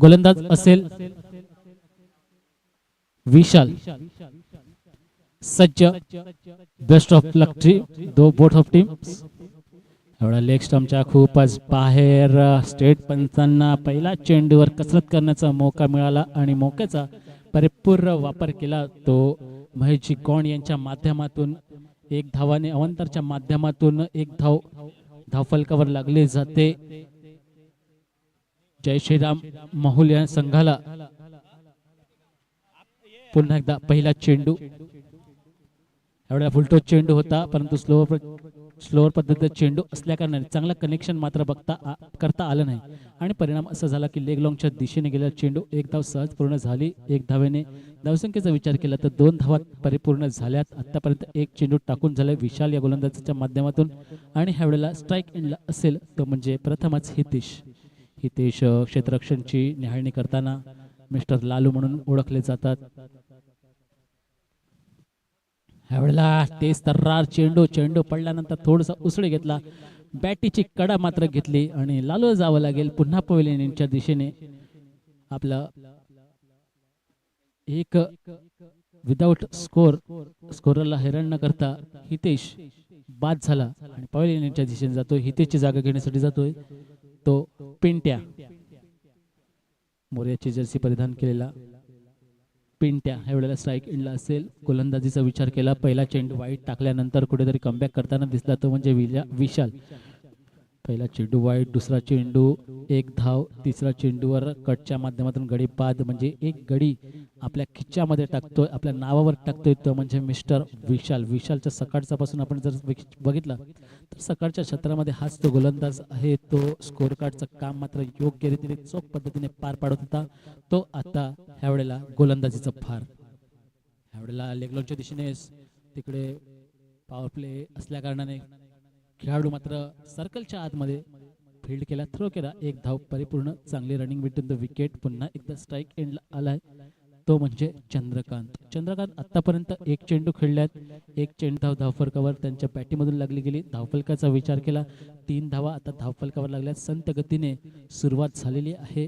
गोलंदाज असेल विशाल. सज्ज. Best of luck team, to both of teams. एवढा लेग स्टंपच्या खूपच बाहेर स्टेट पंचांना पहिला चेंडूवर कसरत करण्याचा मौका मिळाला आणि मौक्याचा परिपूर्ण वापर केला. तो महेशजी गौंड यांच्या माध्यमातून एक धावाने अवंतरच्या माध्यमातून एक धाव धावफलकावर लागले जाते. जय श्रीराम माहुल या संघाला पुन्हा एकदा पहिला चेंडू. एवढा फुलटोस चेंडू होता परंतु स्लोअर पद्धतीचा चेंडू असल्या कारणाने चांगला कनेक्शन मात्र करता आलं नाही आणि परिणाम असा झाला की लेग लॉंगच्या दिशेने गेलेला चेंडू एक धाव सहज पूर्ण झाली. एक धावेने धावसंख्येचा विचार केला तर 2 धावा परिपूर्ण झाल्यात. आतापर्यंत एक चेंडू टाकून झालाय विशाल या गोलंदाजाच्या माध्यमातून आणि ह्या वेळेला स्ट्राईक एंडला असेल तो म्हणजे प्रथमच हितेश. क्षेत्ररक्षणची न्याहाळणी करताना मिस्टर लालू म्हणून ओळखले जातात. ह्यावेळेला तेज तर्रार चेंडू पडल्यानंतर थोडसा उसळी घेतला. बॅटीची कडा मात्र घेतली आणि लालू जावं लागेल पुन्हा पवेलियनच्या दिशेने. आपला एक विदाउट स्कोरला हैराण न करता हितेश बाद झाला आणि पवेलियनच्या दिशेने जातोय. हितेशची जागा घेण्यासाठी जातोय तो पिंट्या. मोर्याची जर्सी परिधान केलेला पिंट्या ह्या वेळेला स्ट्राईक एंडला असेल. गोलंदाजीचा विचार केला. पहिला चेंडू वाईट टाकल्यानंतर कुठेतरी कमबॅक करताना दिसला तो म्हणजे विशाल. पहिला चेंडू वाईट, दुसरा चेंडू एक धाव, तिसरा चेंडूवर कटच्या माध्यमातून गडी बाद म्हणजे एक गडी आपल्या खिच्च्यामध्ये टाकतोय, आपल्या नावावर टाकतोय तो म्हणजे मिस्टर विशाल. विशालच्या सकाळचा पासून आपण जर बघितला तर सकाळच्या क्षेत्रामध्ये हाच तो गोलंदाज आहे. तो स्कोर कार्डचं काम मात्र योग्य रीतीने चोख पद्धतीने पार पाडत होता. तो आता ह्यावेळेला गोलंदाजीचा फार ह्यावेळेला लेगलॉनच्या दिशेने तिकडे पॉवर प्ले असल्या कारणाने खेळाडू मात्र सर्कलच्या आतमध्ये फील्ड केला, थ्रो केला, एक धाव परिपूर्ण. चांगली रनिंग बिटवीन द विकेट. पुन्हा एकदा स्ट्राईक एंडला आलाय तो म्हणजे चंद्रकांत आतापर्यंत एक चेंडू खेळल्यात, एक चेंडू धावफलकावर त्यांच्या बॅटीमधून लागली गेली. धावफलकाचा विचार केला 3 धावा आता धावफलकावर लागल्या. संत गतीने सुरुवात झालेली आहे.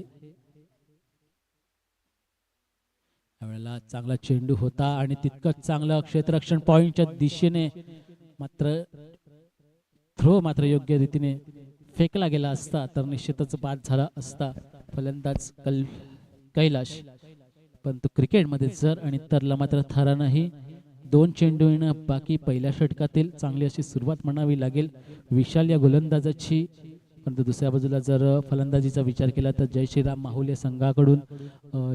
यावेळेला चांगला चेंडू होता आणि तितकंच चांगलं क्षेत्ररक्षण पॉइंटच्या दिशेने मात्र थ्रो मात्र योग्य रीतीने फेकला गेला असता तर निश्चितच बाद झाला असता फलंदाज कैलाश. परंतु क्रिकेटमध्ये जर आणि तरला मात्र थारा नाही. 2 चेंडू येणं बाकी पहिल्या षटकातील चांगली अशी सुरुवात म्हणावी लागेल विशाल या गोलंदाजाची. परंतु दुसऱ्या बाजूला जर फलंदाजीचा विचार केला तर जय श्रीराम माहुल या संघाकडून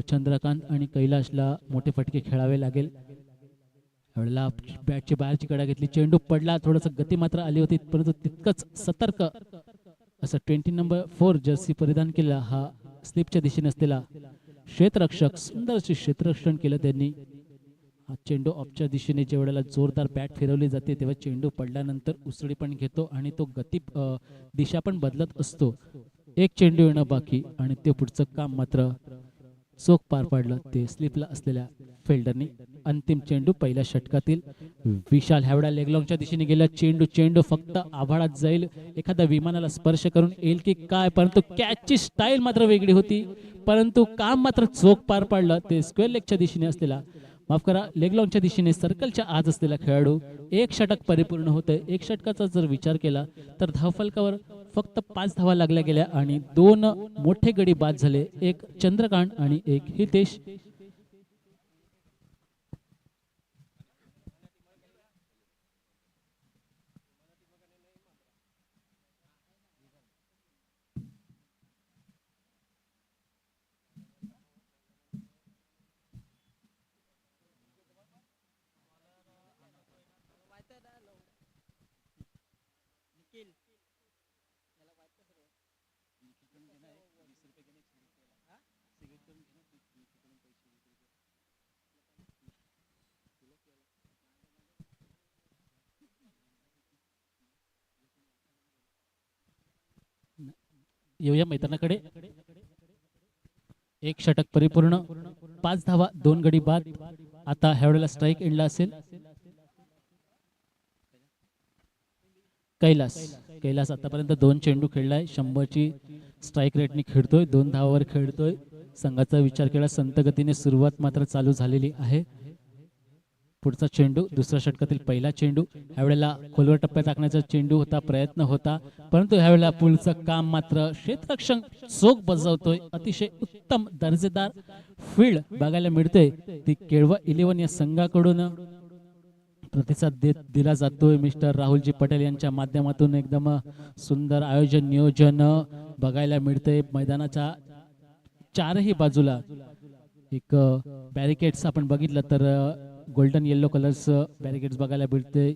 चंद्रकांत आणि कैलाशला मोठे फटके खेळावे लागेल. यावेळेला बॅटची बाहेरची कडा घेतली, चेंडू पडला, थोडस गती मात्र आली होती परंतु तितकंच सतर्क असं 20 नंबर 4 जर्सी परिधान केला हा स्लिपच्या दिशेने असलेला क्षेत्ररक्षक. सुंदर असे क्षेत्ररक्षण केलं त्यांनी. हा चेंडू ऑफच्या दिशेने ज्या वेळेला जोरदार बॅट फिरवली जाते तेव्हा चेंडू पडल्यानंतर उसळी पण घेतो आणि तो गती दिशा पण बदलत असतो. एक चेंडू येणं बाकी आणि ते पुढचं काम मात्र चोख पार पाडलं ते स्लिपला असलेल्या फिल्डरनी. अंतिम चेंडू पहिल्या षटकातील विशाल. ह्यावेळा लेगलॉंगच्या दिशेने गेला चेंडू फक्त आभाळात जाईल, एखाद्या विमानाला स्पर्श करून येईल की काय, परंतु कॅचची स्टाईल मात्र वेगळी होती परंतु काम मात्र चोख पार पाडलं ते स्क्वेअर लेगच्या दिशेने असलेला, माफ करा, लेगलॉंगच्या दिशेने सर्कलच्या आज असलेला खेळाडू. एक षटक परिपूर्ण होतं. एक षटकाचा जर विचार केला तर धावफलकावर फक्त 5 धावा लागल्या गेल्या आणि 2 मोठे गडी बाद झाले, एक चंद्रकांत आणि एक हितेश. येऊया मैदानाकडे. एक षटक परिपूर्ण, 5 धावा, 2 गडी बाद. आता ह्यावेळेला स्ट्राईक एंडला असेल कैलास. आतापर्यंत 2 चेंडू खेळलाय, 100ची स्ट्राईक रेटने खेळतोय, 2 धावावर खेळतोय. संघाचा विचार केला संत गतीने सुरुवात मात्र चालू झालेली आहे. पुढचा चेंडू दुसऱ्या षटकातील पहिला चेंडू, ह्यावेळेला खोलवर टप्प्यात टाकण्याचा चेंडू होता, प्रयत्न होता, परंतु ह्यावेळेला पुढचं काम मात्र क्षेत्ररक्षण चोख बजावतोय. अतिशय उत्तम दर्जेदार फील्ड बघायला मिळते. ती केळवा 11 या संघाकडून प्रतिसाद दिला जातोय. मिस्टर राहुलजी पटेल यांच्या माध्यमातून एकदम सुंदर आयोजन नियोजन बघायला मिळते. मैदानाच्या चारही बाजूला एक बॅरिकेड्स आपण बघितलं तर गोल्डन येलो कलर्स बॅरिकेड्स बघायला मिळते.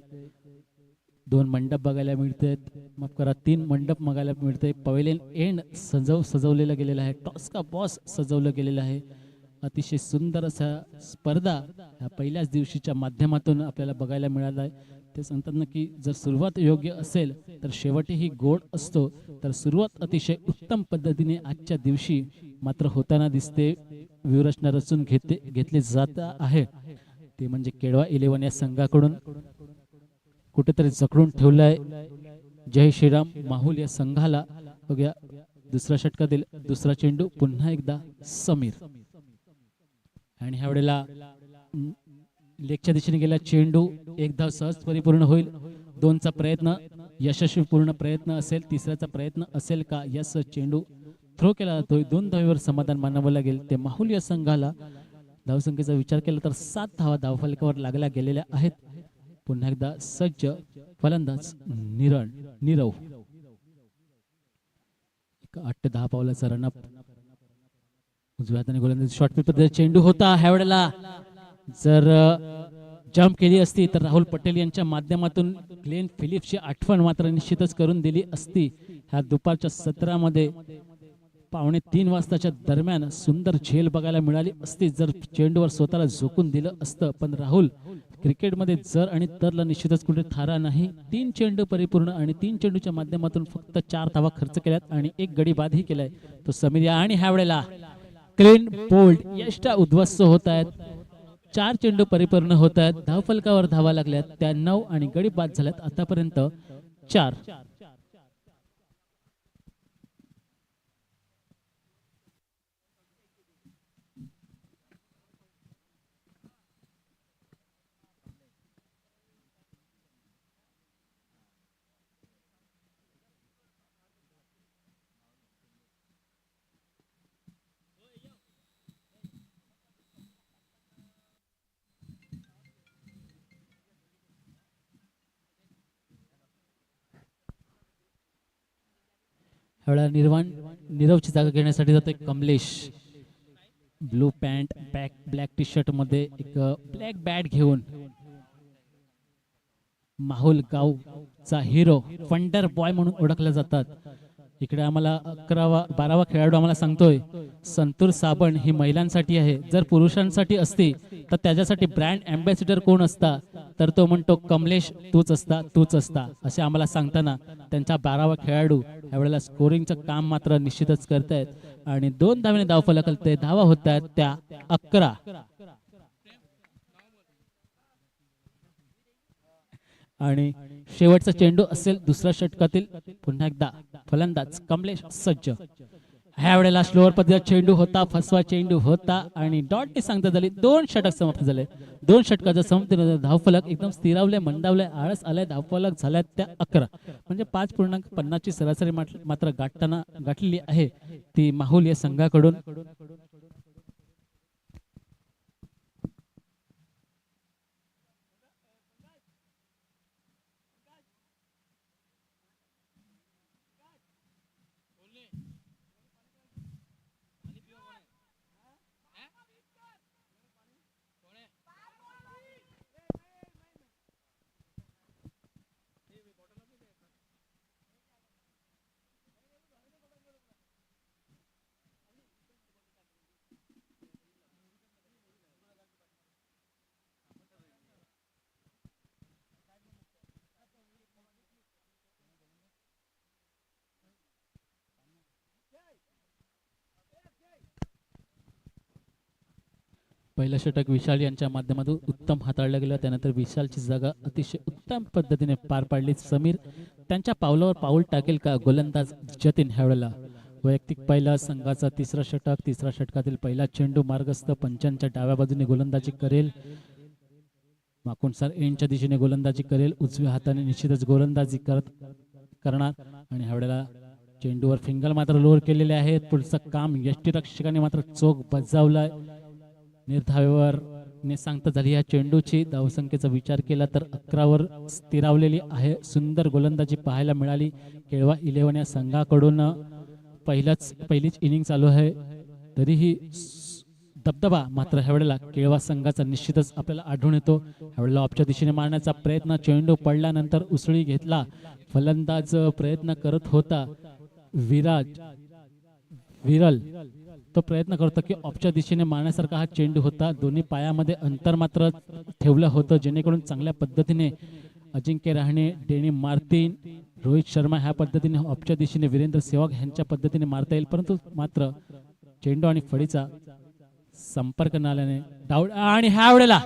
2 मंडप बघायला मिळते, माफ करा 3 मंडप बघायला मिळते. पवेलियन एंड सजवलेलं गेलेलं आहे. टॉस्का बॉस सजवलं गेलेलं आहे. अतिशय सुंदर असा स्पर्धा ह्या पहिल्याच दिवशीच्या माध्यमातून आपल्याला बघायला मिळाला आहे. ते सांगतात ना की जर सुरुवात योग्य असेल तर शेवटही गोड असतो. तर सुरुवात अतिशय उत्तम पद्धतीने आजच्या दिवशी मात्र होताना दिसते. व्यूहरचना रचून घेतली जात आहे. ते म्हणजे केळवा 11 या संघाकडून कुठेतरी जखडून ठेवलंय. जय श्रीराम माहुल या संघाला. बघूया दुसऱ्या षटकातील दुसरा चेंडू, पुन्हा एकदा समीर आणि ह्या वेळेला लेगच्या दिशेने गेला चेंडू. एक धाव सहज परिपूर्ण होईल. 2चा प्रयत्न यशस्वीपूर्ण प्रयत्न असेल, तिसऱ्याचा प्रयत्न असेल का? यस, चेंडू थ्रो केला जातोय. 2 धावेवर समाधान मानावं लागेल. ते माहुल या संघाला. धावसंख्येचा विचार केला तर 7 धावा धावफलकावर लागल्या गेलेल्या आहेत. पुन्हा एकदा सज्ज फलंदाज नीरव. 8 ते 10 पावलाचा रनअप. उजव्या हाताने गोलंदाज शॉर्ट पद्धतीचा चेंडू होता. ह्या वेळेला जर जम्प केली असती तर राहुल पटेल यांच्या माध्यमातून ग्लेन फिलिप्सची आठवण मात्र निश्चितच करून दिली असती. ह्या दुपारच्या सत्रामध्ये 2:45 वाजताच्या दरम्यान सुंदर झेल बघायला मिळाली असती जर चेंडूवर स्वतःला झोकून दिलं असतं. पण राहुल क्रिकेटमध्ये जर आणि तरला निश्चितच कुठे थारा नाही. 3 चेंडू परिपूर्ण आणि 3 चेंडूच्या माध्यमातून फक्त 4 धावा खर्च केल्यात आणि 1 गडी बादही केलाय तो समीर. आणि ह्या वेळेला क्लीन बोल्ड यष्टा उद्ध्वस्त होत आहेत. 4 चेंडू परिपूर्ण होत आहेत. धावफलकावर धावा लागल्यात त्या 9 आणि गडी बाद झाल्यात आतापर्यंत 4. ह्यावेळेला नीरवची जागा घेण्यासाठी जातोय Kamlesh. Blue pant black tea shirt मध्ये एक ब्लॅक बॅट घेऊन. माहुल गावचा हिरो वंडर बॉय म्हणून ओळखले जातात. इकडे आम्हाला 12वा खेळाडू आम्हाला सांगतोय संतूर साबण ही महिलांसाठी आहे. जर पुरुषांसाठी असती तर त्याच्यासाठी ब्रँड अँबॅसिडर कोण असता तर तो म्हणतो कमलेश तूच असता असे आम्हाला सांगताना त्यांचा 12वा खेळाडू यावेळेला स्कोरिंगचं काम मात्र निश्चितच करतायत. आणि 2 धावेने धावफलकात ते धावा होत आहेत त्या 11. आणि शेवटचा चेंडू असेल दुसऱ्या षटकातील. पुन्हा एकदा फलंदाज कमलेश सज्ज. ह्या वेळेला स्लोअर पद्धतीचा चेंडू होता, फसवा चेंडू होता आणि डॉटने सांगता झाली. 2 षटक समाप्त झाले. 2 षटकाचा समाप्ती धावफलक एकदम स्थिरावले, मंदावले, आळस आलाय. धावफलक झाल्यात त्या 11. म्हणजे 5.50 ची सरासरी मात्र गाठलेली आहे ती माहुल या संघाकडून. पहिलं षटक विशाल यांच्या माध्यमातून उत्तम हाताळलं गेलं. त्यानंतर विशालची जागा अतिशय उत्तम पद्धतीने पार पाडली समीर. त्यांच्या पावलावर पाऊल टाकेल का गोलंदाज जतीन? ह्यावेळेला वैयक्तिक पहिला संघाचा तिसरा षटक, तिसरा षटकातील पहिला चेंडू मार्गस्थ पंचांच्या डाव्या बाजूने गोलंदाजी करेल. माकुंडसर एंडच्या दिशेने गोलंदाजी करेल. उजव्या हाताने निश्चितच गोलंदाजी करणार आणि ह्यावेळेला चेंडूवर फिंगल मात्र लोअर केलेले आहेत. पुढचं काम यष्टीरक्षकाने मात्र चोख बजावलाय. निर्धावावर सांगता झाली या चेंडूची. धावसंख्येचा विचार केला तर 11वर स्थिरावलेली आहे. सुंदर गोलंदाजी पाहायला मिळाली केळवा 11 या संघाकडून. पहिलीच इनिंग चालू आहे तरीही दबदबा मात्र ह्यावेळेला केळवा संघाचा निश्चितच आपल्याला आढळून येतो. ह्यावेळेला ऑफच्या दिशेने मारण्याचा प्रयत्न, चेंडू पडल्यानंतर उसळी घेतला. फलंदाज प्रयत्न करत होता. विरल तो प्रयत्न करतो की ऑफच्या दिशेने मारण्यासारखा हा चेंडू होता. दोन्ही पायामध्ये अंतर मात्र ठेवलं होतं जेणेकरून चांगल्या पद्धतीने अजिंक्य रहाणे, डेनी मार्टिन, रोहित शर्मा ह्या पद्धतीने ऑफच्या दिशेने वीरेंद्र सेहवाग ह्यांच्या पद्धतीने मारता येईल. परंतु मात्र चेंडू आणि फळीचा संपर्क न आल्याने डाऊट आणि ह्या वेळेला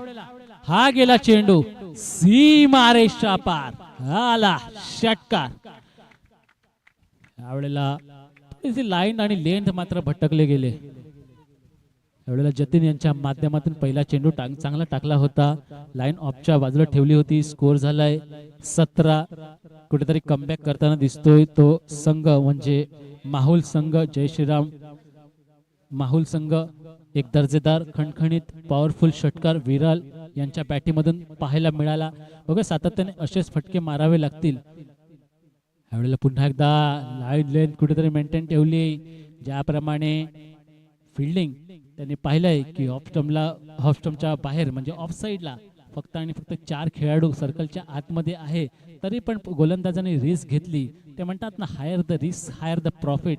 हा गेला चेंडू सीमारेषा पार. आला षटकार. यावेळेला लाईन आणि लेंथ मात्र भटकले गेले. यावेळेला जतीन यांच्या माध्यमातून पहिला चेंडू चांगला टाकला होता. लाईन ऑफच्या बाजूला ठेवली होती. स्कोर झालाय 17. कुठेतरी कमबॅक करताना दिसतोय तो संघ म्हणजे माहुल संघ. जय श्रीराम माहुल संघ. एक दर्जेदार खणखणीत पॉवरफुल षटकार विराल यांच्या बॅटीमधून पाहायला मिळाला. बघा सातत्याने असेच फटके मारावे लागतील. यावेळेला पुन्हा एकदा लाईन लेंथ कुठेतरी मेंटेन ठेवली. ज्याप्रमाणे फिल्डिंग त्यांनी पाहिलंय की ऑफ स्टंपच्या बाहेर म्हणजे ऑफ साईडला फक्त आणि फक्त 4 खेळाडू सर्कलच्या आतमध्ये आहे. तरी पण गोलंदाजाने रिस्क घेतली. ते म्हणतात ना, higher the risk higher the profit.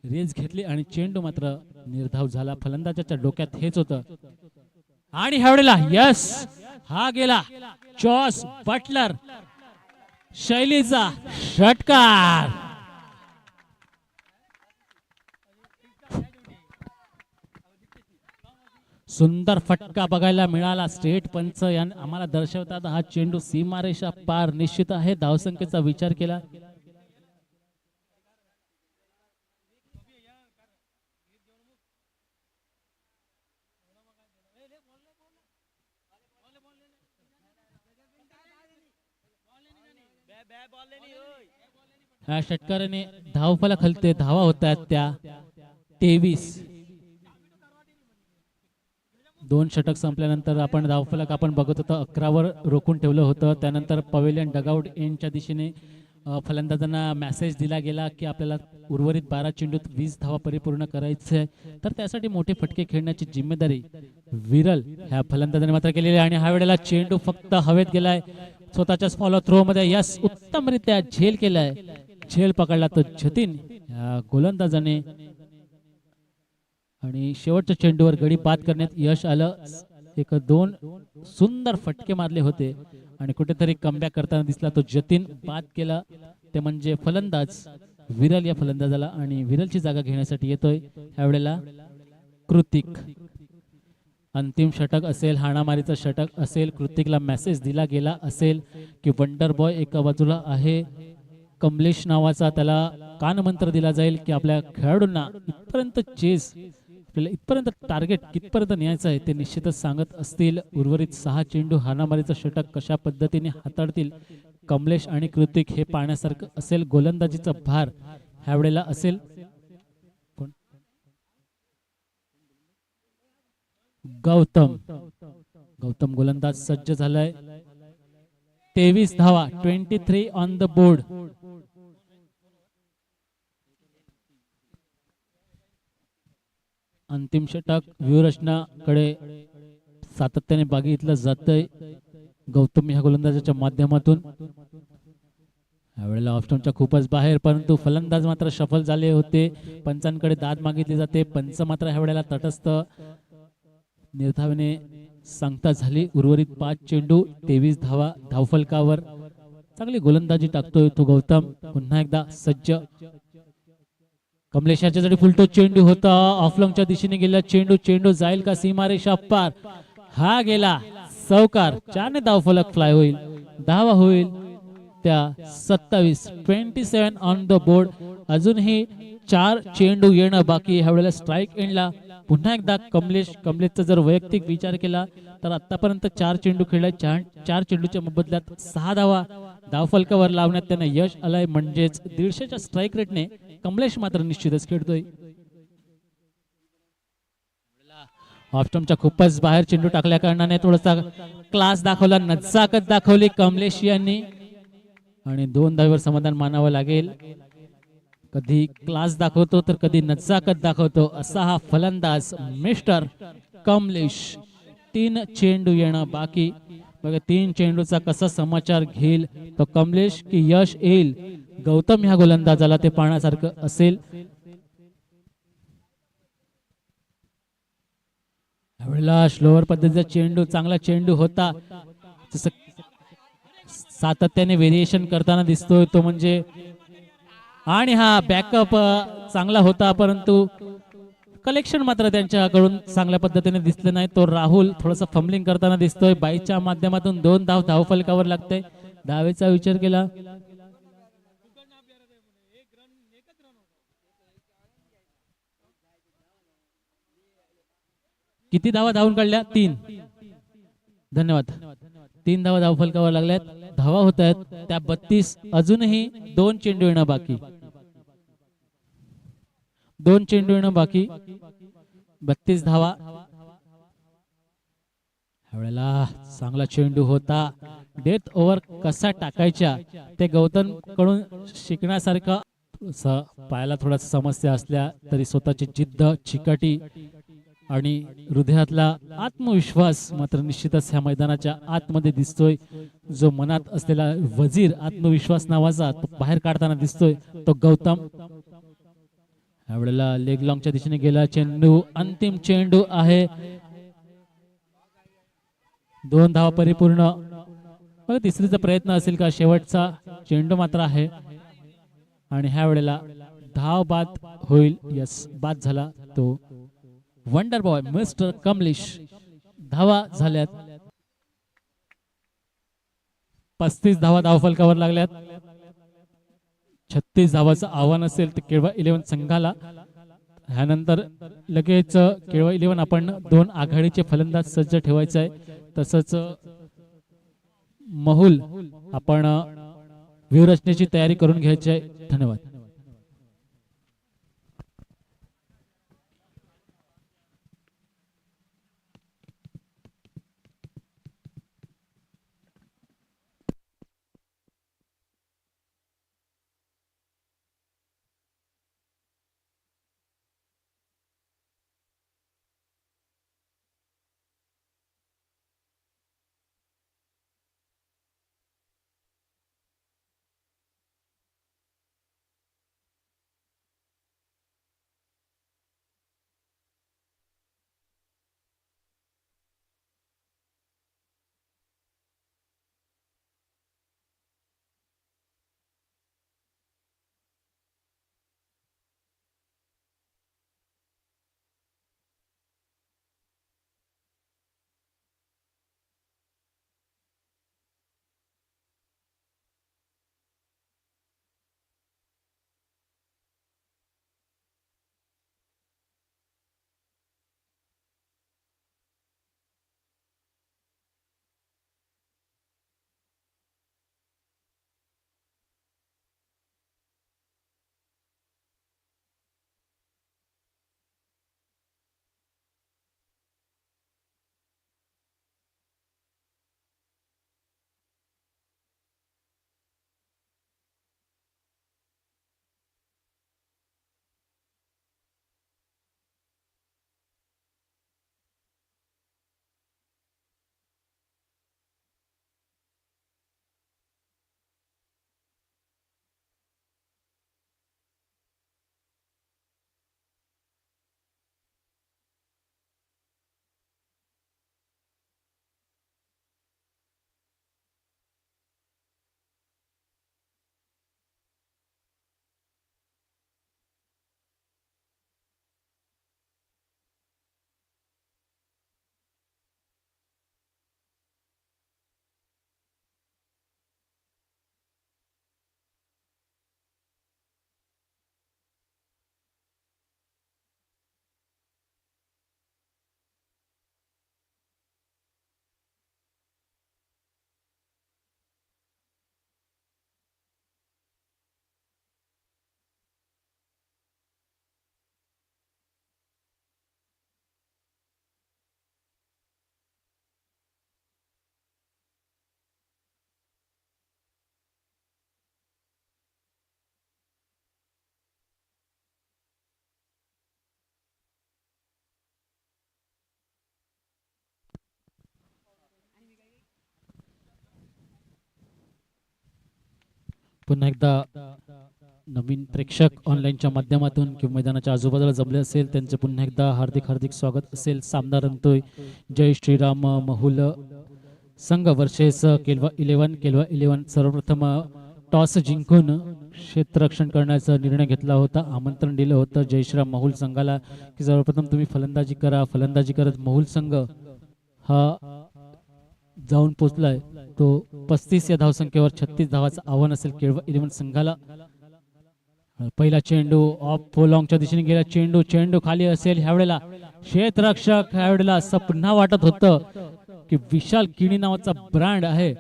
Risk घेतली आणि चेंडू मात्र निर्धाव झाला. फलंदाजाच्या डोक्यात हेच होतं आणि ह्यावेळेला यस हा गेला जॉस बटलर शैलीचा षटकार. सुंदर फटका बघायला मिळाला. स्टेट पंच यांनी आम्हाला दर्शवतात हा चेंडू सीमारेषा पार निश्चित आहे. धावसंख्येचा विचार केला ह्या षटकाराने धावफलक हलते. धावा होत आहेत त्या 23. 2 षटक संपल्यानंतर आपण धावफलक बघत होतो 11वर रोखून ठेवलं होतं. त्यानंतर पवेलियन डगआउट एंडच्या दिशेने फलंदाजांना मेसेज दिला गेला की आपल्याला उर्वरित 12 चेंडूत 20 धावा परिपूर्ण करायचे आहे. तर त्यासाठी मोठे फटके खेळण्याची जिम्मेदारी विरल ह्या फलंदाजाने मात्र केलेली आहे. आणि ह्या वेळेला चेंडू फक्त हवेत गेलाय. स्वतःच्याच फॉलो थ्रो मध्ये यस उत्तमरित्या झेल केलाय. झेल पकडला तो जतीन गोलंदाजाने आणि शेवटच्या चेंडूवर गडी बाद करण्यात यश आलं. 1-2 सुंदर फटके मारले होते आणि कुठेतरी कमबॅक करताना दिसला तो जतीन. बाद केला ते म्हणजे फलंदाज विरल या फलंदाजाला आणि विरलची जागा घेण्यासाठी येतोय ह्यावेळेला कृतिक. अंतिम षटक असेल, हाणामारीचं षटक असेल. कृतिकला मेसेज दिला गेला असेल की वंडर बॉय एका बाजूला आहे. कमलेश नावाचा त्याला कानमंत्र दिला जाईल की आपल्या खेळाडूंना इथपर्यंत चेस आपल्याला इथपर्यंत टार्गेट कितपर्यंत न्यायचं आहे ते निश्चितच सांगत असतील. उर्वरित 6 चेंडू हाणामारीचं षटक कशा पद्धतीने हाताळतील कमलेश आणि कृतिक हे पाहण्यासारखं असेल. गोलंदाजीचा भार ह्यावेळेला असेल गौतम गोलंदाज सज्ज झालाय. 23 धावा 23 ऑन द बोर्ड. अंतिम षटक व्यूहरचनाकडे सातत्याने बघितलं जातंय गौतम ह्या गोलंदाजाच्या माध्यमातून. यावेळेला ऑफस्टंपच्या खूपच बाहेर, परंतु फलंदाज मात्र सफल झाले होते. पंचांकडे दाद मागितली जाते. पंच मात्र ह्यावेळेला तटस्थ निर्धावाने सांगता झाली. उर्वरित 5 चेंडू 23 धावा धावफलकावर. चांगली गोलंदाजी टाकतोय तो गौतम. पुन्हा एकदा सज्ज. कमलेश याच्यासाठी फुलटो चेंडू होता. ऑफलॉंगच्या दिशेने गेला चेंडू जाईल का सीमारेषा पार. हा गेला चौकार. 4ने धावफलक फ्लाय होईल. धावा होईल त्या 27 ऑन द बोर्ड. अजूनही 4 चेंडू येणं बाकी. ह्या वेळेला स्ट्राईक एंडला पुन्हा एकदा कमलेशचा जर वैयक्तिक विचार केला तर आतापर्यंत 4 चेंडू खेळले, 4 चेंडूच्या मोबदल्यात 6 धावा धावफलकावर लावण्यात त्यांना यश आलंय. म्हणजेच 150च्या स्ट्राईक रेटने कमलेश मात्र निश्चितच खेळतोय. ऑफस्टम्पच्या खूपच बाहेर चेंडू टाकल्या कारणाने थोडासा क्लास दाखवला, नजाकत दाखवली कमलेश यांनी आणि 2 धावेवर समाधान मानावं लागेल. कधी क्लास दाखवतो तर कधी नजाकत दाखवतो असा हा फलंदाज मिस्टर कमलेश. 3 चेंडू येणं बाकी. बघा 3 चेंडूचा कसा समाचार घेईल तो कमलेश की यश येईल गौतम ह्या गोलंदाजाला ते पाहण्यासारखं असेल. यावेळेला स्लोअर पद्धतीचा चेंडू, चांगला चेंडू होता. जसं सातत्याने व्हेरिएशन करताना दिसतोय तो म्हणजे, आणि हा बॅकअप चांगला होता परंतु कलेक्शन मात्र त्यांच्याकडून चांगल्या पद्धतीने दिसलं नाही. तो राहुल थोडासा फंबलिंग करताना दिसतोय. बाईच्या माध्यमातून 2 धाव धावफलकावर लागते. धावेचा विचार केला. किती धावा धावून काढल्या? 3. धन्यवाद. 3 धावा धावफलकावर लागल्यात. धावा होत आहेत त्या 32. अजूनही 2 चेंडू येणं बाकी. 2 चेंडू येणं बाकी. 32 धावा. ह्यावेळेला चांगला चेंडू होता. डेथ ओव्हर कसा टाकायच्या ते गौतम कडून शिकण्यासारखं. पायाला थोडासा समस्या असल्या तरी स्वतःची जिद्द, चिकाटी आणि हृदयातला आत्मविश्वास मात्र निश्चितच ह्या मैदानाच्या आतमध्ये दिसतोय. जो मनात असलेला वजीर आत्मविश्वास नावाचा तो बाहेर काढताना दिसतोय तो गौतम. यावेळेला लेग लॉंगच्या दिशेने गेला चेंडू. अंतिम चेंडू आहे. 2 धावा परिपूर्ण. बघा तिसरीचा प्रयत्न असेल का? शेवटचा चेंडू मात्र आहे आणि ह्या वेळेला धाव बाद होईल. यस, बाद झाला तो वंडर बॉय मिस्टर कमलेश. धावा झाल्यात 35 धावा धावफलकावर लागल्यात. 36 धावाचं आव्हान असेल तर केळवा 11 संघाला. ह्यानंतर लगेच केळवा 11 आपण 2 आघाडीचे फलंदाज सज्ज ठेवायचं आहे. तसंच महूल आपण व्यूहरचनेची तयारी करून घ्यायची आहे. धन्यवाद. पुन्हा एकदा नवीन प्रेक्षक ऑनलाईनच्या माध्यमातून किंवा मैदानाच्या आजूबाजूला जमले असेल त्यांचे पुन्हा एकदा हार्दिक हार्दिक स्वागत असेल. सामना रंगतोय जय श्रीराम महूल संघ वर्सेस केलवा 11 सर्वप्रथम टॉस जिंकून क्षेत्ररक्षण करण्याचा निर्णय घेतला होता. आमंत्रण दिलं होतं जय श्रीराम महूल संघाला की सर्वप्रथम तुम्ही फलंदाजी करा. फलंदाजी करत महूल संघ हा जाऊन पोचलाय. तो 35 या धावसंख्येवर 36 धावाचं आव्हान असेल केळवा 11 संघाला. पहिला चेंडू ऑफ फोलॉंगच्या दिशेने गेला. चेंडू खाली असेल. ह्यावेळेला क्षेत्ररक्षक ह्यावेळेला असं पुन्हा वाटत होतं की विशाल किणी नावाचा ब्रँड आहे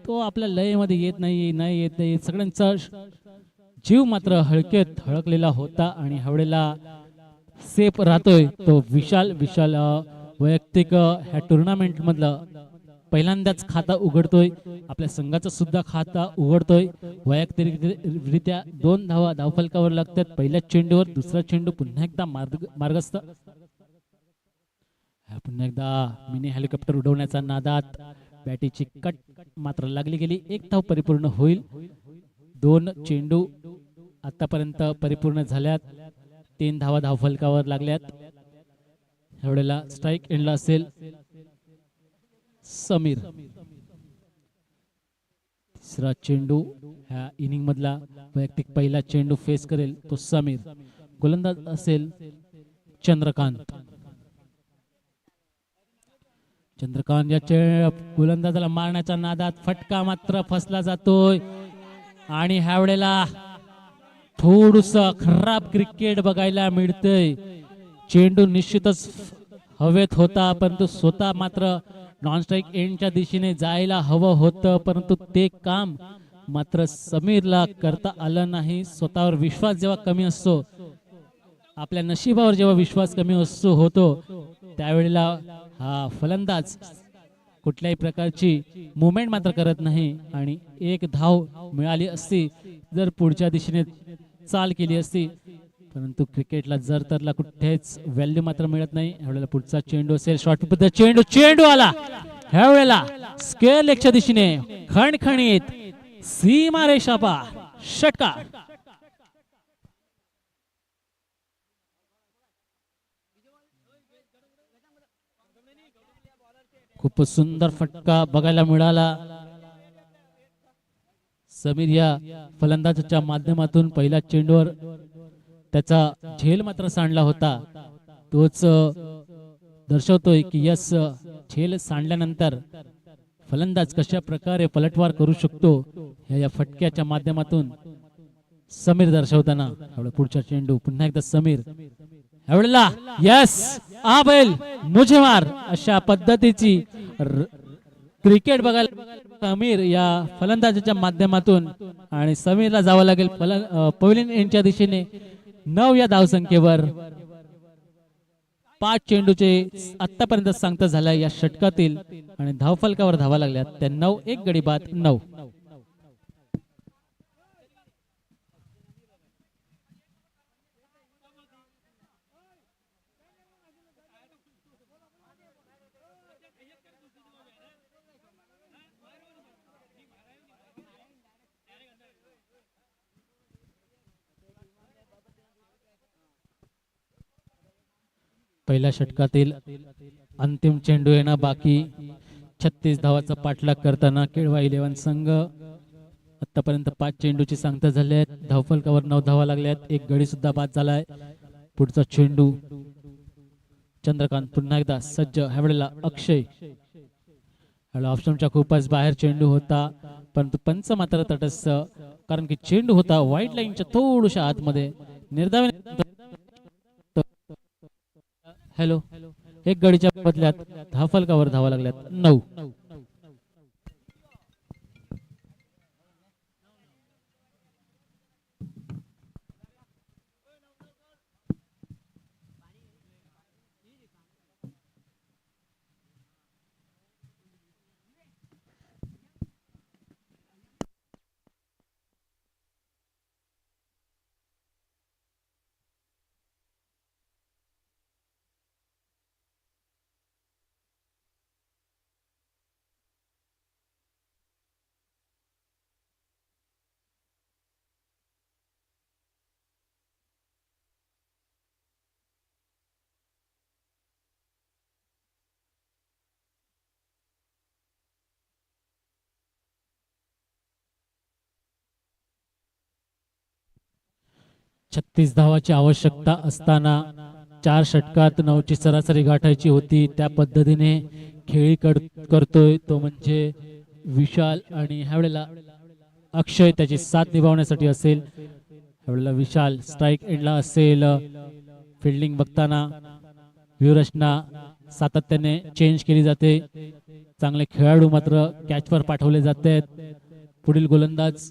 तो आपल्या लयमध्ये येत नाही. सगळ्यांचा जीव मात्र हलकेत हळकलेला होता आणि ह्यावेळेला सेफ राहतोय तो विशाल वैयक्तिक ह्या टुर्नामेंट मधलं पहिल्यांदाच खाता उघडतोय. आपल्या संघाचा सुद्धा खाता उघडतोय. वैयक्तिकरित्या 2 धावा धावफलकावर लागतात. पहिल्या चेंडूवर दुसरा चेंडू पुन्हा एकदा मार्गस्थ. पुन्हा एकदा मिनी हेलिकॉप्टर उडवण्याच्या नादात बॅटीची कट मात्र लागली गेली. 1 धाव परिपूर्ण होईल. 2 चेंडू आतापर्यंत परिपूर्ण झाल्यात. 3 धावा धावफलकावर लागल्यात. ह्यावेळेला स्ट्राईक एंडला असेल समीर. तिसरा चेंडू ह्या इनिंग मधला वैयक्तिक पहिला चेंडू फेस करेल तो समीर. गोलंदाज असेल चंद्रकांत. या गोलंदाजाला मारण्याच्या नादात फटका मात्र फसला जातोय आणि ह्यावेळेला थोडस खराब क्रिकेट बघायला मिळतंय. चेंडू निश्चितच हवेत होता परंतु स्वतः मात्र नॉन स्ट्राईक एंडच्या दिशेने जायला हवं होतं परंतु ते काम मात्र समीरला करता आलं नाही. स्वतःवर विश्वास जेव्हा कमी असतो, आपल्या नशिबावर जेव्हा विश्वास कमी होतो त्यावेळेला हा फलंदाज कुठल्याही प्रकारची मुवमेंट मात्र करत नाही आणि 1 धाव मिळाली असती जर पुढच्या दिशेने चाल केली असती. परंतु क्रिकेटला जर तरला कुठेच व्हॅल्यू मात्र मिळत नाही. ह्यावेळेला पुढचा चेंडू असेल शॉर्ट पद्धत. चेंडू आला. ह्यावेळेला स्क्वेअर लेगच्या दिशेने खणखणीत सीमा रेषा पार षटकार. खूप सुंदर फटका बघायला मिळाला. समीर या फलंदाजाच्या माध्यमातून पहिल्या चेंडूवर त्याचा झेल मात्र सांडला होता. तोच दर्शवतोय की यस झेल सांडल्यानंतर फलंदाज कशा प्रकारे पलटवार करू शकतो या फटक्याच्या माध्यमातून समीर दर्शवताना. पुढचा चेंडू पुन्हा एकदा समीर. ह्यावेळेला यस आबेल मुझे मार अशा पद्धतीची क्रिकेट बघायला समीर या फलंदाजाच्या माध्यमातून आणि समीरला जावं लागेल पवेलियन एंडच्या दिशेने. 9 या धावसंख्येवर 5 चेंडूचे आतापर्यंत सांगता झाला या षटकातील आणि धावफलकावर धावा लागल्यात त्या 9. 1 गडी बाद 9. पहिल्या षटकातील अंतिम चेंडू येणं बाकी. 36 धावाचा पाठलाग करताना केळवा 11 संघ आतापर्यंत 5 चेंडूची सांगता झाली आहेत. धावफलकावर 9 धावा लागल्यात. 1 गडी सुद्धा बाद झालाय. पुढचा चेंडू चंद्रकांत पुन्हा एकदा सज्ज. ह्यावेळेला अक्षय. ऑप्शनच्या खूपच बाहेर चेंडू होता परंतु पंच मात्र तटस्थ कारण की चेंडू होता व्हाईट लाईनच्या थोडशा आतमध्ये. निर्धाव हॅलो 1 गडीच्या बदल्यात धावफलकावर धावा लागल्यात 9. 36 धावाची आवश्यकता असताना 4 षटकात 9ची सरासरी गाठायची होती. त्या पद्धतीने खेळी करतोय तो म्हणजे विशाल आणि ह्यावेळेला अक्षय त्याची साथ निभावण्यासाठी असेल. ह्यावेळेला विशाल स्ट्राइक एंडला असेल. फिल्डिंग बघताना व्यूहरचना सातत्याने चेंज केली जाते. चांगले खेळाडू मात्र कॅचवर पाठवले जात आहेत. पुढील गोलंदाज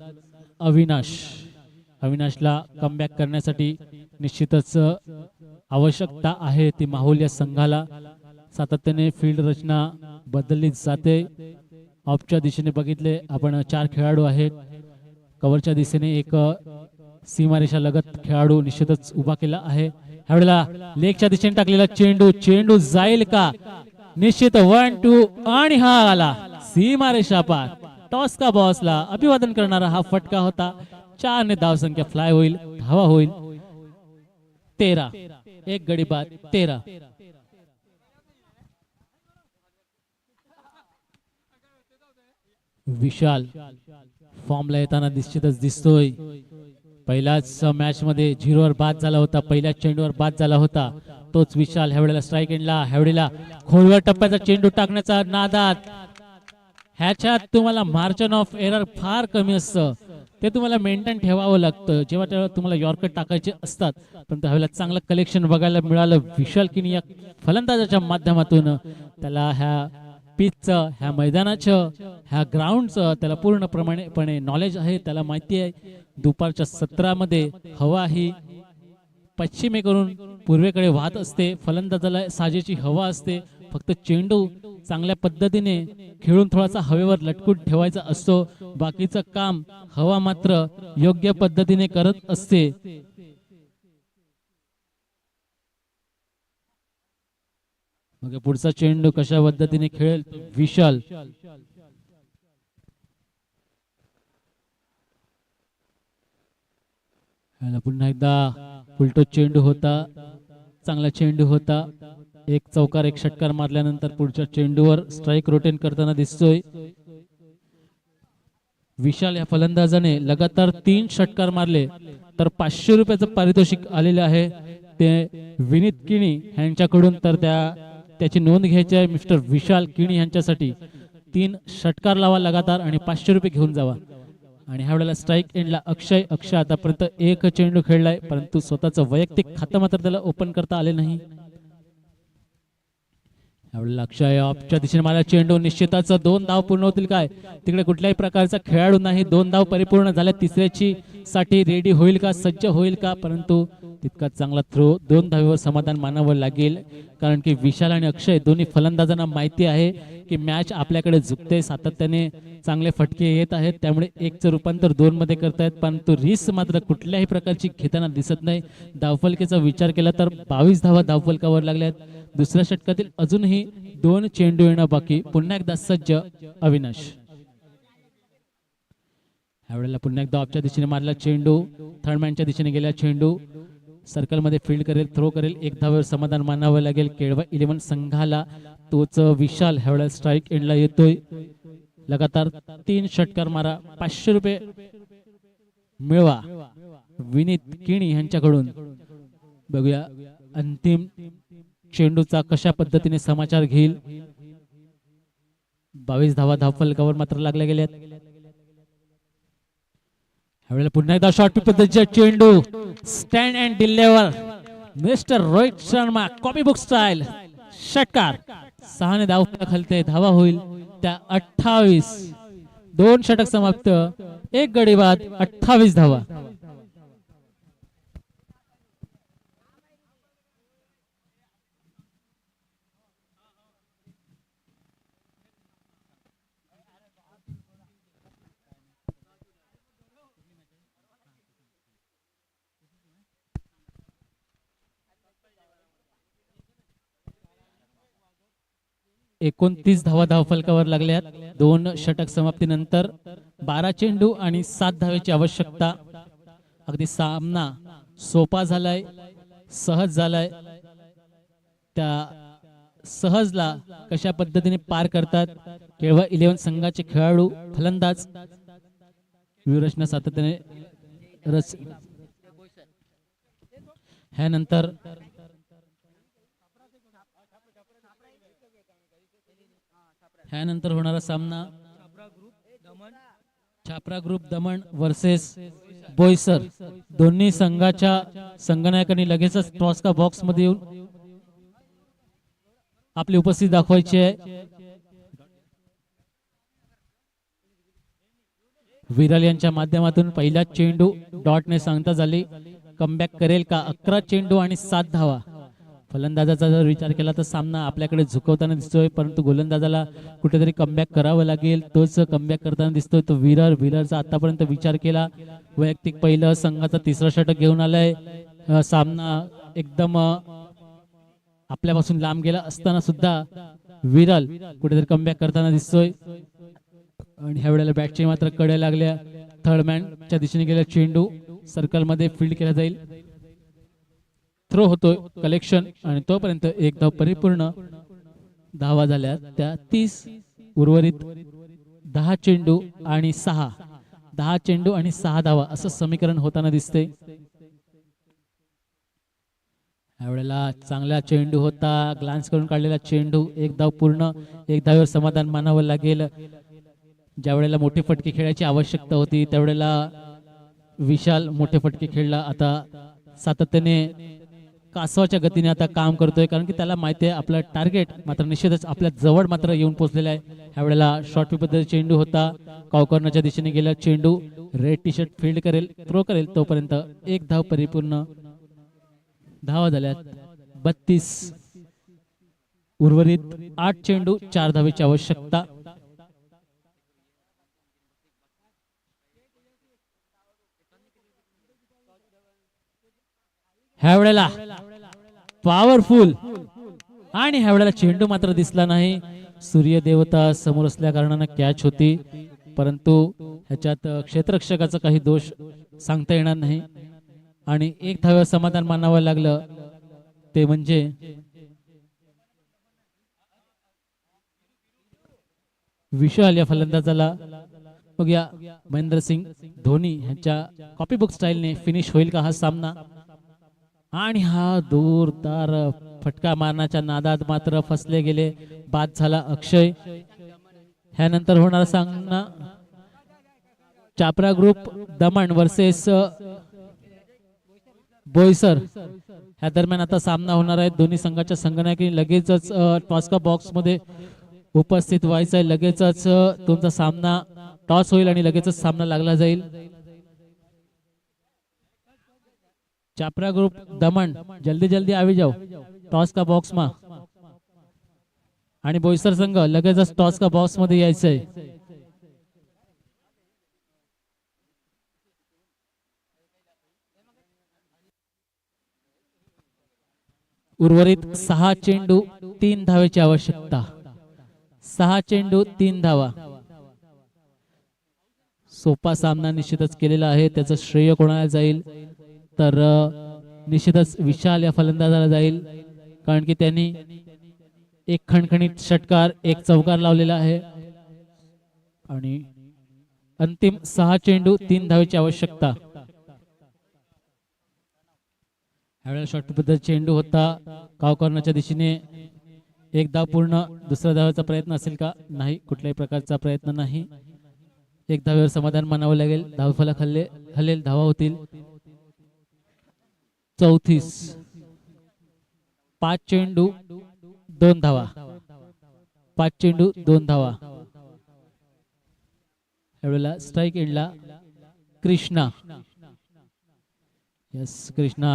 अविनाशला कमबॅक करण्यासाठी निश्चितच आवश्यकता आहे ती माहुल या संघाला. सातत्याने फील्ड रचना बदलली जाते. ऑफच्या दिशेने बघितले आपण 4 खेळाडू आहेत. कव्हरच्या दिशेने एक सीमारेषा लगत खेळाडू निश्चितच उभा केला आहे. ह्यावेळेला लेगच्या दिशेने टाकलेला चेंडू जाईल का? निश्चित 1-2 आणि हा आला सीमारेषा पार. टॉस का बॉसला अभिवादन करणारा हा फटका होता. 4 ने धावसंख्या फ्लाय होईल, धावा होईल 13. एक गडी बाद 13. विशाल फॉर्मला येताना निश्चितच दिसतोय. पहिल्याच मॅच मध्ये 0वर बाद झाला होता. पहिल्याच चेंडूवर बाद झाला होता तोच विशाल ह्यावेळेला स्ट्राइक एंडला. ह्यावेळेला खोलवर टप्प्याचा चेंडू टाकण्याचा नादात ह्याच्यात तुम्हाला मार्जिन ऑफ एरर फार कमी असतं. ते तुम्हाला मेंटेन ठेवावं लागतं जेव्हा तुम्हाला यॉर्कर टाकायचे असतात. पण ह्यावेळेला चांगलं कलेक्शन बघायला मिळालं विशाल किनी या फलंदाजाच्या माध्यमातून. त्याला ह्या पिचचं, ह्या मैदानाचं, ह्या ग्राउंडचं त्याला पूर्णपणे नॉलेज आहे. त्याला माहिती आहे दुपारच्या सत्रामध्ये हवा ही पश्चिमेकडून पूर्वेकडे वाहत असते. फलंदाजाला साजेची हवा असते. फक्त चेंडू चांगल्या पद्धतीने खेळून थोडासा हवेवर लटकून ठेवायचा असतो. बाकीचं काम हवा मात्र योग्य पद्धतीने करत असते. मग पुढचा चेंडू कशा पद्धतीने खेळेल विशाल. पुन्हा एकदा उलटो चेंडू होता. चांगला चेंडू होता. एक चौकार एक षटकार मारल्यानंतर पुढच्या चेंडूवर स्ट्राइक रोटेट करताना दिसतोय. विशाल या फलंदाजाने लगातार 3 षटकार मारले तर 500 रुपयाचं पारितोषिक आलेले आहे. ते विनीत किणी यांच्याकडून. तर त्याची नोंद घ्यायची आहे मिस्टर विशाल किणी यांच्यासाठी. 3 षटकार लावा लगातार आणि 500 रुपये घेऊन जावा. आणि ह्या वेळेला स्ट्राइक एंडला अक्षय आतापर्यंत 1 चेंडू खेळलाय परंतु स्वतःचं वैयक्तिक खातं मात्र त्याला ओपन करता आले नाही. यावेळेला अक्षय ऑफच्या दिशेने मला चेंडू निश्चितच 2 धाव पूर्ण होतील काय? तिकडे कुठल्याही प्रकारचा खेळाडू नाही. 2 धाव परिपूर्ण झाल्या. तिसऱ्याची साठी रेडी होईल का, सज्ज होईल का? परंतु तितका चांगला थ्रो 2 धावेवर समाधान मानावं लागेल. कारण की विशाल आणि अक्षय दोन्ही फलंदाजांना माहिती आहे की मॅच आपल्याकडे झुकते. सातत्याने चांगले फटके येत आहेत. त्यामुळे 1चं रूपांतर 2 मध्ये करतायत. परंतु रिस्क मात्र कुठल्याही प्रकारची घेताना दिसत नाही. धावफलकीचा विचार केला तर 22 धावा धावफलकावर लागल्यात. दुसऱ्या षटकातील अजूनही 2 चेंडू येणं बाकी. पुन्हा एकदा सज्ज अविनाश. यावेळेला पुन्हा एकदा ऑफच्या दिशेने मारला चेंडू. थर्डमॅनच्या दिशेने गेला चेंडू. सर्कल मध्ये फील्ड करेल, थ्रो करेल. 1 धावेवर समाधान मानावं लागेल केळवा 11 संघाला. तोच विशाल ह्यावेळेला स्ट्राइक एंडला येतोय. लगातार 3 षटकार मारा, 500 रुपये मिळवा विनीत किणी यांच्याकडून. बघूया अंतिम चेंडूचा कशा पद्धतीने समाचार घेईल. 22 धावा धावफलकावर मात्र लागल्या गेल्यात. ह्यावेळेला पुन्हा एकदा शॉर्ट पद्धतीचा चेंडू. Stand and deliver mister Rohit Sharma copy book style. षटकार 6 ने धावफलक हलते. धावा होईल त्या 28. 2 षटक समाप्त. 1 गडी बाद 28 धावा. एकोणतीस धावा धावफलकावर लागल्यात. 2 षटक समाप्तीनंतर 12 चेंडू आणि 7 धावेची आवश्यकता. अगदी सामना सोपा झालाय, सहज झालाय. त्या सहजला कशा पद्धतीने पार करतात केळवा 11 संघाचे खेळाडू फलंदाज. व्यूहरचना सातत्याने ह्यानंतर होणारा सामना छाप्रा ग्रुप दमण वर्सेस बोईसर. दोन्ही संघाच्या संघनायकांनी लगेचच टॉस का बॉक्स मध्ये येऊन आपली उपस्थिती दाखवायची आहे. विरल यांच्या माध्यमातून पहिला चेंडू डॉटने सांगता झाली. कमबॅक करेल का? 11 चेंडू आणि 7 धावा. फलंदाजाचा जर विचार केला तर सामना आपल्याकडे झुकवताना दिसतोय, परंतु गोलंदाजाला कुठेतरी कमबॅक करावं लागेल. तोच कमबॅक करताना दिसतोय तो विरलचा आतापर्यंत विचार केला. वैयक्तिक पहिलं संघाचा तिसरा षटक घेऊन आलाय. सामना एकदम आपल्यापासून लांब गेला असताना सुद्धा विरल कुठेतरी कमबॅक करताना दिसतोय. आणि ह्या वेळेला बॅटची मात्र कडे लागल्या. थर्डमॅनच्या दिशेने गेला चेंडू सर्कल मध्ये फील्ड केला जाईल. थ्रो होतोय कलेक्शन आणि तोपर्यंत एक धाव परिपूर्ण. धावा झाल्या त्या 30. उर्वरित 10 चेंडू आणि 6 धावा असं समीकरण होताना दिसते. यावेळेला चांगला चेंडू होता. ग्लान्स करून काढलेला चेंडू. एक धाव पूर्ण. एक धावेवर समाधान मानावं लागेल. ज्या वेळेला मोठे फटके खेळायची आवश्यकता होती त्यावेळेला विशाल मोठे फटके खेळला. आता सातत्याने कासवाच्या गतीने आता काम करतोय, कारण की त्याला माहिती आहे आपलं टार्गेट मात्र निश्चितच आपल्या जवळ मात्र येऊन पोहोचलेला आहे. ह्यावेळेला शॉर्ट पद्धतीचा चेंडू होता. कॉर्नरच्या दिशेने गेला चेंडू. रेड टी शर्ट फील्ड करेल, थ्रो करेल तोपर्यंत एक धाव परिपूर्ण. धावा झाल्या 32. उर्वरित 8 चेंडू 4 धावेची आवश्यकता. ह्या वेळेला पॉवरफुल आणि ह्या वेळेला चेंडू मात्र दिसला नाही. सूर्य देवता समोर असल्या कारणाने कॅच होती, परंतु ह्याच्यात क्षेत्ररक्षकाचा काही दोष सांगता येणार नाही. आणि एक धाव्यावर समाधान मानावं लागलं ते म्हणजे विशाल या फलंदाजाला. बघूया महेंद्रसिंग धोनी ह्यांच्या कॉपीबुक स्टाईलने फिनिश होईल का हा सामना. आणि हा दूरदार फटका मारण्याच्या नादात मात्र फसले गेले. बाद झाला अक्षय. ह्यानंतर होणारा सामना छाप्रा ग्रुप दमण वर्सेस बोईसर. ह्या दरम्यान आता सामना होणार आहे. दोन्ही संघाच्या संघनायकांनी लगेचच टॉस का बॉक्स मध्ये उपस्थित व्हायचं आहे. लगेचच तुमचा सामना टॉस होईल आणि लगेचच सामना लागला जाईल. छाप्रा ग्रुप दमण जल्दी जल्दी आवी जाओ टॉस का बॉक्स मा. आणि बोईसर संघ लगेचच टॉस का बॉक्स मध्ये यायचंय. उर्वरित 6 चेंडू 3 धावेची आवश्यकता. 6 चेंडू 3 धावा. सोपा सामना निश्चितच केलेला आहे. त्याचं श्रेय कोणाला जाईल तर निश्चितच विशाल या फलंदाजाला जाईल, कारण की त्यांनी एक खणखणीत षटकार, एक चौकार लावलेला आहे. आणि अंतिम 6 चेंडू 3 धावेची आवश्यकता. ह्यावेळेला शॉर्ट पद्धत चेंडू होता. कॉर्नरच्या दिशेने एक धाव पूर्ण. दुसऱ्या धावाचा प्रयत्न असेल का? नाही, कुठल्याही प्रकारचा प्रयत्न नाही. एक धावेवर समाधान मानावं लागेल. धावफलक हल्लेल, धावा होतील 34. 5 चेंडू 2 धावा. 5 चेंडू 2 धावा. यावेळेला स्ट्राइक एंडला कृष्णा. यस, कृष्णा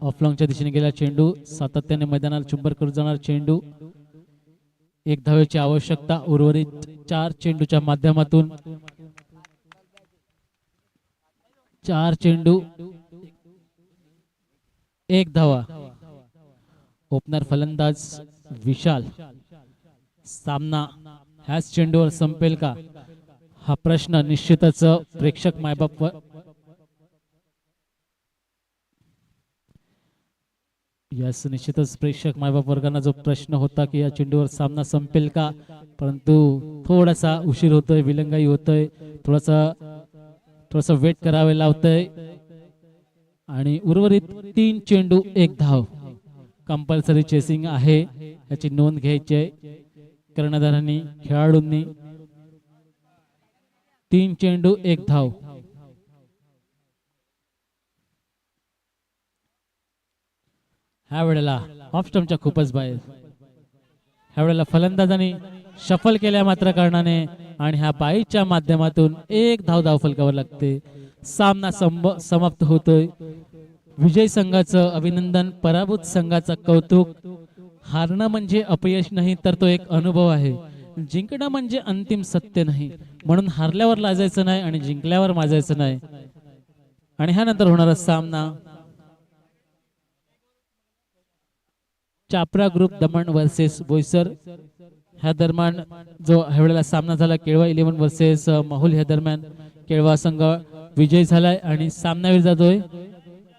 ऑफलॉंगच्या दिशेने गेला चेंडू. सातत्याने मैदानाला चुंबर करून जाणार चेंडू. एक धावेची आवश्यकता. उर्वरित 4 चेंडूच्या माध्यमातून 4 चेंडू 1 धावा. ओपनर फलंदाज विशाल. सामना ह्याच चेंडूवर संपेल का हा प्रश्न निश्चितच प्रेक्षक मायबाप निश्चितच प्रेक्षक मायबाप वर्गांना जो प्रश्न होता की या चेंडूवर सामना संपेल का, परंतु थोडासा उशीर होतोय, विलंगाई होतोय, थोडासा वेट करावे लावतोय. आणि उर्वरित 3 चेंडू 1 धाव. कंपल्सरी चेसिंग आहे, याची नोंद घ्यायची आहे कर्णधारांनी, खेळाडूंनी. 3 चेंडू 1 धाव. ह्या वेळेला ऑफ स्टंपच्या खूपच बाहेर. ह्या वेळेला फलंदाजांनी शफल केल्या मात्र कारणाने आणि ह्या बाईच्या माध्यमातून 1 धाव धावफलकावर लागते. सामना समाप्त होतोय. विजय संघाचं अभिनंदन, पराभूत संघाचं कौतुक. हारणं म्हणजे अपयश नाही, तर तो एक अनुभव आहे. जिंकणं म्हणजे अंतिम सत्य नाही, म्हणून हारल्यावर लाजायचं नाही आणि जिंकल्यावर माजायचं नाही. आणि ह्यानंतर होणारा सामना चापरा ग्रुप दमण वर्सेस बोईसर. ह्या दरम्यान जो ह्या वेळेला सामना झाला केळवा 11 वर्सेस माहुल, ह्या दरम्यान केळवा संघ विजय झालाय आणि सामनावीर जातोय